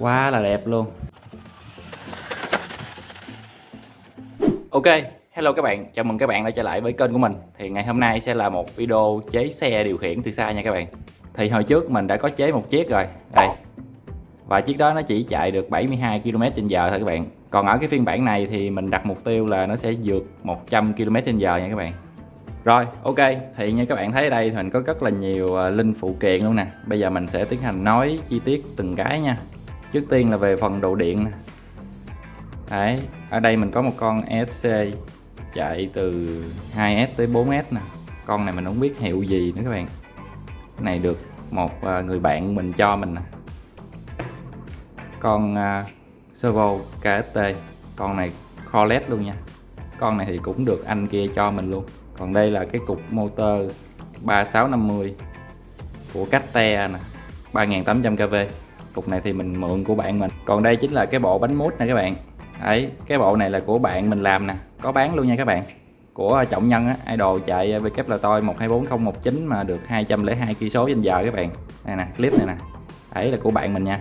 Quá là đẹp luôn. Ok, hello các bạn, chào mừng các bạn đã trở lại với kênh của mình. Thì ngày hôm nay sẽ là một video chế xe điều khiển từ xa nha các bạn. Thì hồi trước mình đã có chế một chiếc rồi, đây. Và chiếc đó nó chỉ chạy được 72 km/h thôi các bạn. Còn ở cái phiên bản này thì mình đặt mục tiêu là nó sẽ vượt 100 km/h nha các bạn. Rồi, ok, thì như các bạn thấy ở đây thì mình có rất là nhiều link phụ kiện luôn nè. Bây giờ mình sẽ tiến hành nói chi tiết từng cái nha. Trước tiên là về phần đồ điện nè. Đấy, ở đây mình có một con ESC chạy từ 2S tới 4S nè. Con này mình không biết hiệu gì nữa các bạn. Cái này được một người bạn mình cho mình nè. Con servo KST, con này Corlet luôn nha. Con này thì cũng được anh kia cho mình luôn. Còn đây là cái cục motor 3650 của Caterpillar nè, 3800kV. Cục này thì mình mượn của bạn mình. Còn đây chính là cái bộ bánh mút nè các bạn. Đấy, cái bộ này là của bạn mình làm nè, có bán luôn nha các bạn. Của Trọng Nhân á, idol chạy WLTOY 124019 mà được 202 cây số trên giờ các bạn. Đây nè, clip này nè. Đấy là của bạn mình nha.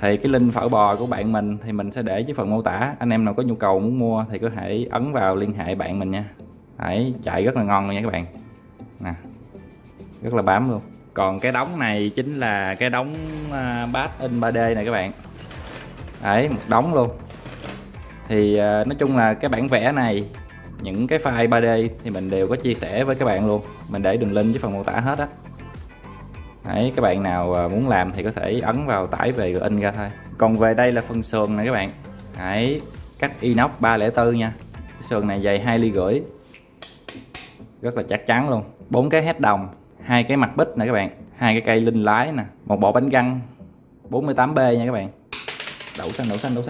Thì cái link phở bò của bạn mình thì mình sẽ để dưới phần mô tả. Anh em nào có nhu cầu muốn mua thì có thể ấn vào liên hệ bạn mình nha. Đấy, chạy rất là ngon luôn nha các bạn. Nè, rất là bám luôn. Còn cái đống này chính là cái đống bát in 3D này các bạn. Đấy, một đống luôn. Thì nói chung là cái bản vẽ này, những cái file 3D thì mình đều có chia sẻ với các bạn luôn. Mình để đường link dưới phần mô tả hết á. Đấy, các bạn nào muốn làm thì có thể ấn vào tải về rồi in ra thôi. Còn về đây là phần sườn này các bạn. Đấy, cắt inox 304 nha. Cái sườn này dày 2,5 ly. Rất là chắc chắn luôn. 4 cái head đồng, 2 cái mặt bích nè các bạn, 2 cái cây linh lái nè, một bộ bánh găng 48B nha các bạn. Đậu xanh.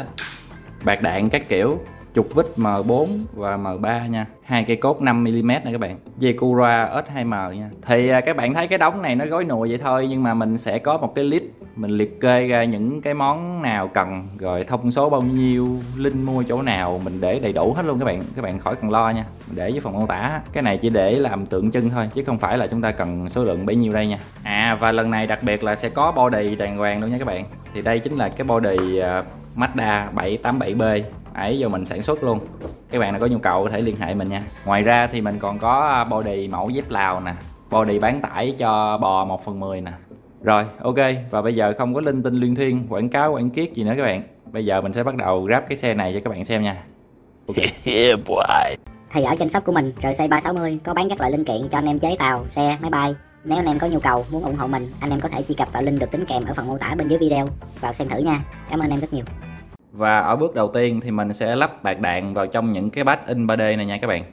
Bạc đạn các kiểu, trục vít M4 và M3 nha. 2 cây cốt 5mm nè các bạn. Yekura S2M nha. Thì các bạn thấy cái đống này nó gói nùa vậy thôi, nhưng mà mình sẽ có một cái list mình liệt kê ra những cái món nào cần, rồi thông số bao nhiêu, link mua chỗ nào, mình để đầy đủ hết luôn các bạn khỏi cần lo nha. Mình để với phần mô tả. Cái này chỉ để làm tượng trưng thôi chứ không phải là chúng ta cần số lượng bấy nhiêu đây nha. Và lần này đặc biệt là sẽ có body đàng hoàng luôn nha các bạn. Thì đây chính là cái body Mazda 787B ấy do mình sản xuất luôn. Các bạn nào có nhu cầu có thể liên hệ mình nha. Ngoài ra thì mình còn có body mẫu dép Lào nè, body bán tải cho bò 1/10 nè. Rồi, ok, và bây giờ không có linh tinh luyên thuyên quảng cáo quảng kiết gì nữa các bạn. Bây giờ mình sẽ bắt đầu ráp cái xe này cho các bạn xem nha. Ok. Yeah, boy. Thì ở trên shop của mình RC360 có bán các loại linh kiện cho anh em chế tàu, xe, máy bay. Nếu anh em có nhu cầu muốn ủng hộ mình, anh em có thể truy cập vào link được đính kèm ở phần mô tả bên dưới video. Vào xem thử nha. Cảm ơn anh em rất nhiều. Và ở bước đầu tiên thì mình sẽ lắp bạc đạn vào trong những cái bát in 3D này nha các bạn.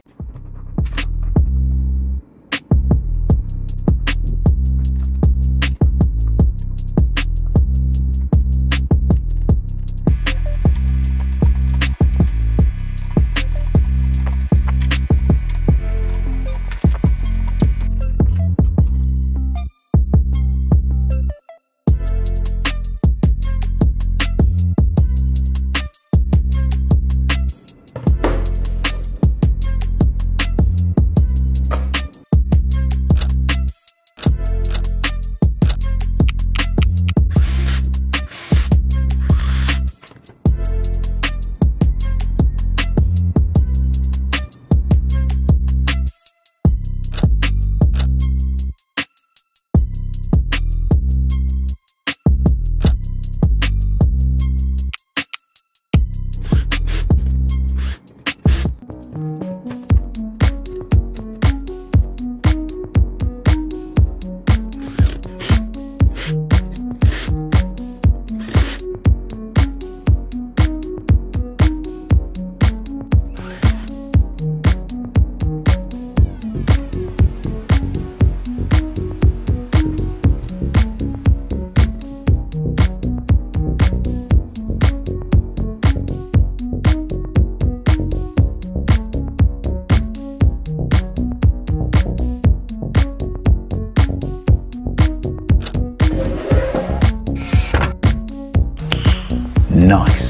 Nice.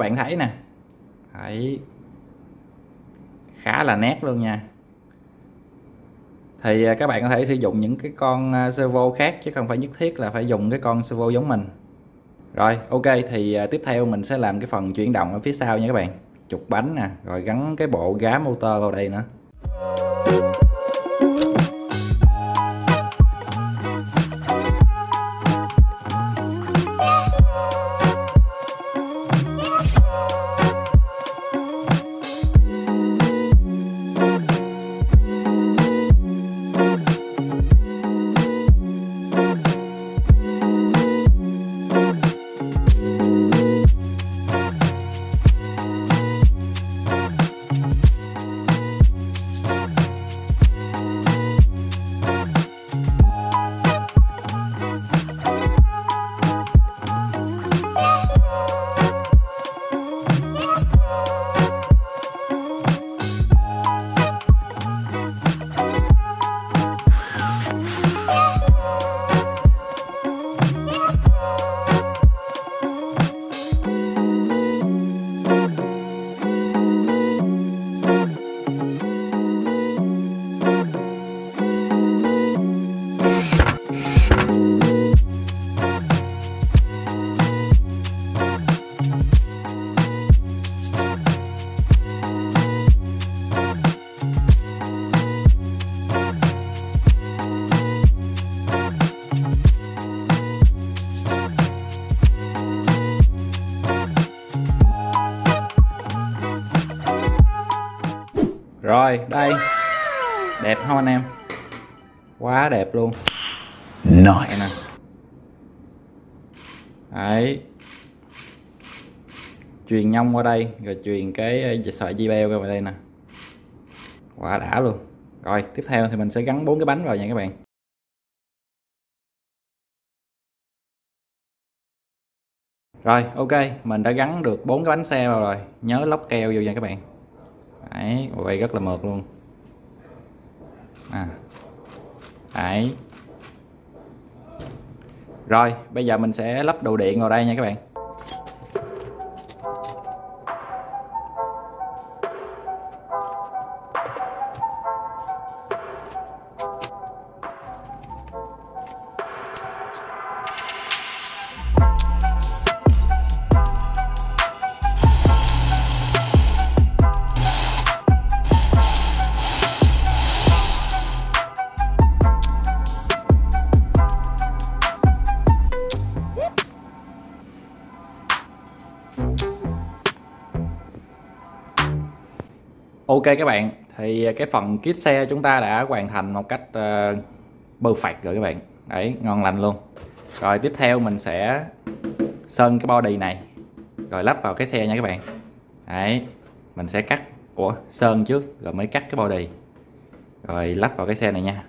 bạn thấy nè. Đấy, khá là nét luôn nha. Thì các bạn có thể sử dụng những cái con servo khác chứ không phải nhất thiết là phải dùng cái con servo giống mình. Rồi ok, thì tiếp theo mình sẽ làm cái phần chuyển động ở phía sau nha các bạn. Trục bánh nè, rồi gắn cái bộ gá motor vào đây nữa. Rồi đây, đẹp không anh em? Quá đẹp luôn. Nice. Đấy, truyền nhông qua đây rồi truyền cái sợi dây beo qua đây nè, quá đã luôn. Rồi tiếp theo thì mình sẽ gắn 4 cái bánh vào nha các bạn. Rồi ok, mình đã gắn được 4 cái bánh xe vào rồi, nhớ lóc keo vô nha các bạn. Đấy, quay rất là mượt luôn. Đấy. Rồi bây giờ mình sẽ lắp đồ điện vào đây nha các bạn. Ok các bạn, thì cái phần kit xe chúng ta đã hoàn thành một cách perfect rồi các bạn. Đấy, ngon lành luôn. Rồi tiếp theo mình sẽ sơn cái body này rồi lắp vào cái xe nha các bạn. Đấy, mình sẽ cắt sơn trước rồi mới cắt cái body rồi lắp vào cái xe này nha.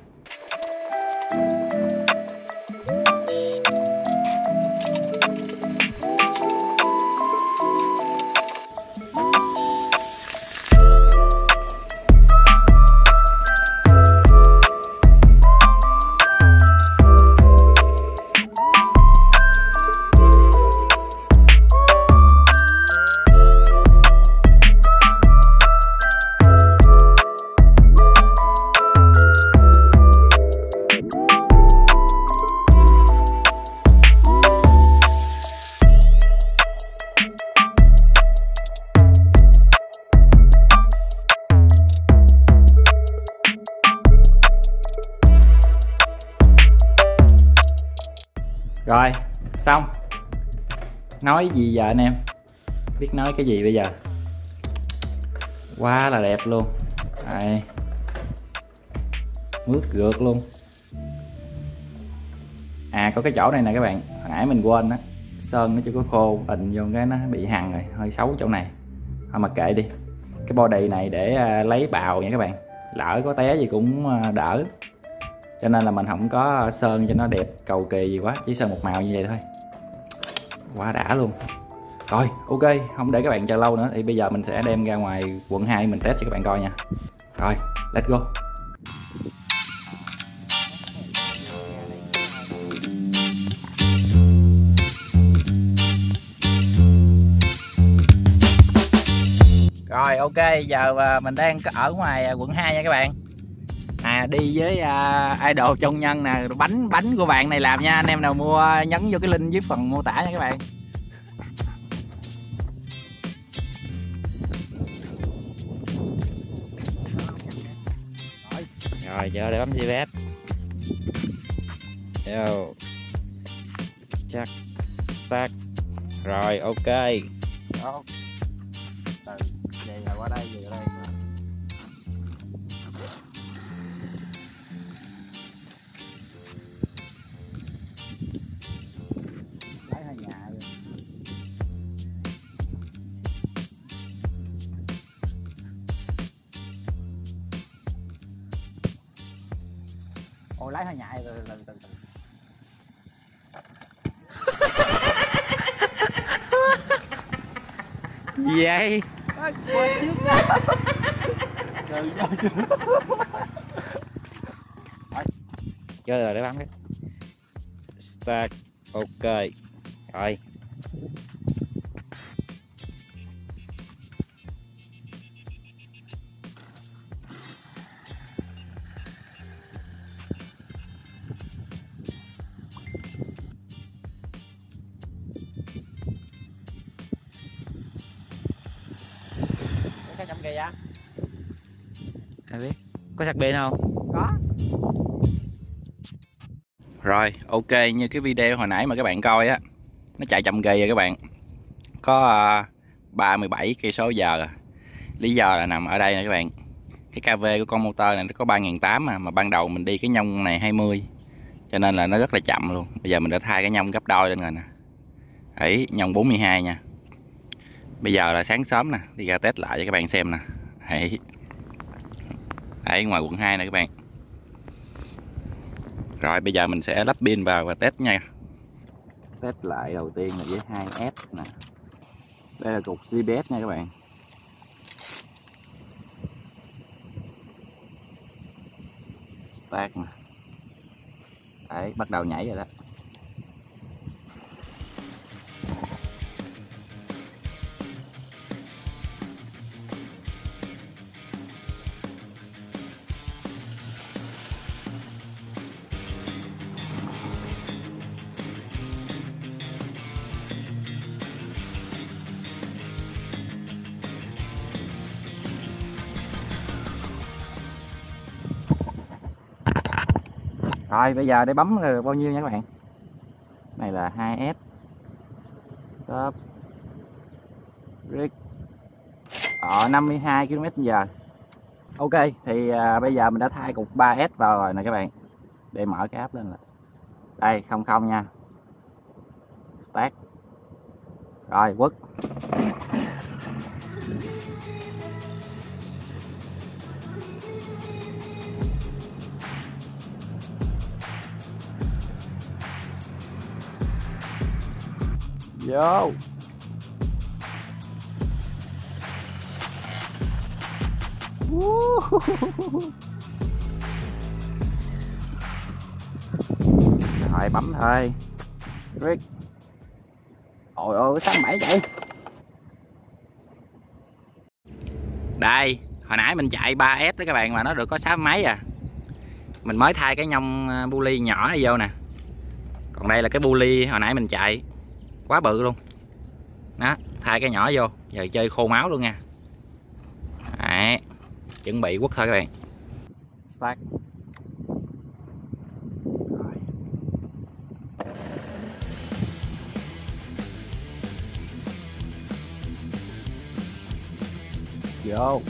Rồi xong, nói gì giờ anh em, biết nói cái gì bây giờ. Quá là đẹp luôn. Đây, mướt rượt luôn. Có cái chỗ này nè các bạn, hồi nãy mình quên á, sơn nó chưa có khô, ịnh vô cái nó bị hằn rồi, hơi xấu chỗ này. Thôi mà kệ đi, cái body này để lấy bào nha các bạn, lỡ có té gì cũng đỡ. Cho nên là mình không có sơn cho nó đẹp cầu kỳ gì quá, chỉ sơn một màu như vậy thôi. Quá đã luôn. Rồi ok, không để các bạn chờ lâu nữa thì bây giờ mình sẽ đem ra ngoài quận 2 mình test cho các bạn coi nha. Rồi let's go. Rồi ok, giờ mình đang ở ngoài quận 2 nha các bạn. Đi với idol Trong Nhân nè, bánh của bạn này làm nha, anh em nào mua nhấn vô cái link dưới phần mô tả nha các bạn. Rồi giờ để bấm GPS. Yo. Chắc start. Rồi ok. Đó. Từ về là qua đây, về đây. Lấy hai nhà luôn. Ôi lấy hai nhà rồi từ từ. Gì vậy? Chơi rồi để bấm cái start. Ok rồi. Có chậm kìa. Ai biết có sạc pin không? Có. Rồi ok, như cái video hồi nãy mà các bạn coi á, nó chạy chậm ghê rồi các bạn, có 37 cây số giờ. Lý do là nằm ở đây nè các bạn, cái KV của con motor này nó có 3.800 mà ban đầu mình đi cái nhông này 20 cho nên là nó rất là chậm luôn. Bây giờ mình đã thay cái nhông gấp đôi lên rồi nè, đấy nhông 42 nha. Bây giờ là sáng sớm nè, đi ra test lại cho các bạn xem nè. Đấy ngoài quận 2 nè các bạn. Rồi bây giờ mình sẽ lắp pin vào và test nha. Test lại đầu tiên là với 2S nè. Đây là cục GPS nha các bạn. Start nè. Đấy bắt đầu nhảy rồi đó. Rồi bây giờ để bấm là bao nhiêu nha các bạn. Này là 2S. Stop. Break. 52 km/h. Ok thì bây giờ mình đã thay cục 3S vào rồi nè các bạn. Để mở cái app lên là. Đây 00 nha. Start. Rồi quất. Vô. Rồi bấm thôi. Rick. Ôi ôi 67 vậy. Đây, hồi nãy mình chạy 3S đó các bạn mà nó được có 6 mấy à. Mình mới thay cái nhông buli nhỏ này vô nè. Còn đây là cái buli hồi nãy mình chạy quá bự luôn. Đó, thay cái nhỏ vô, giờ chơi khô máu luôn nha. Đấy, chuẩn bị quất thôi các bạn. Start. Vô.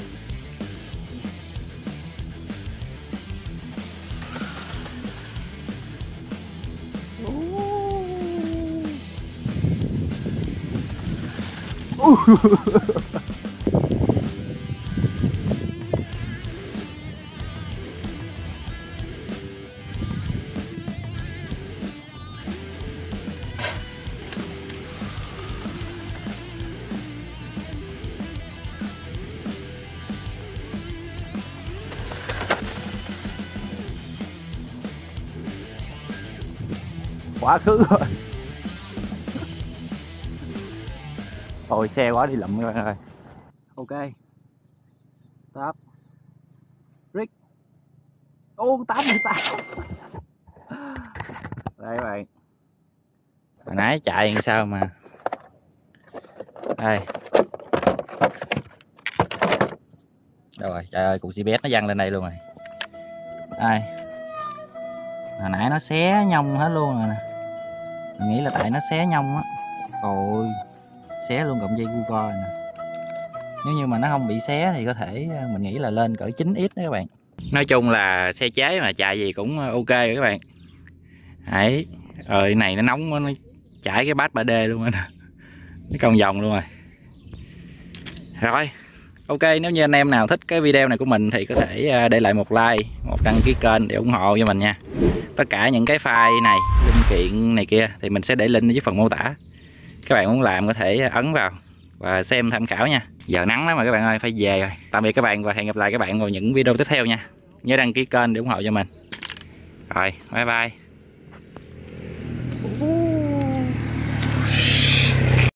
Quá khứ rồi. Thôi xe quá đi lụm các bạn ơi. Ok Stop. Rick. Ô 88. Đây các bạn. Hồi nãy chạy làm sao mà. Đây. Rồi, trời ơi, cục GPS nó văng lên đây luôn rồi. Đây. Hồi nãy nó xé nhông hết luôn rồi nè. Mình nghĩ là tại nó xé nhông á. Ôi, xé luôn cọng dây Google rồi nè. Nếu như mà nó không bị xé thì có thể mình nghĩ là lên cỡ 9x đó các bạn. Nói chung là xe chế mà chạy gì cũng ok rồi các bạn. Đấy, rồi này nó nóng quá, nó chảy cái bát 3D luôn rồi nè. Nó còn vòng luôn rồi. Rồi, ok, nếu như anh em nào thích cái video này của mình thì có thể để lại một like, một đăng ký kênh để ủng hộ cho mình nha. Tất cả những cái file này, linh kiện này kia thì mình sẽ để link ở dưới phần mô tả. Các bạn muốn làm có thể ấn vào và xem tham khảo nha. Giờ nắng lắm mà các bạn ơi, phải về rồi. Tạm biệt các bạn và hẹn gặp lại các bạn vào những video tiếp theo nha. Nhớ đăng ký kênh để ủng hộ cho mình. Rồi, bye bye.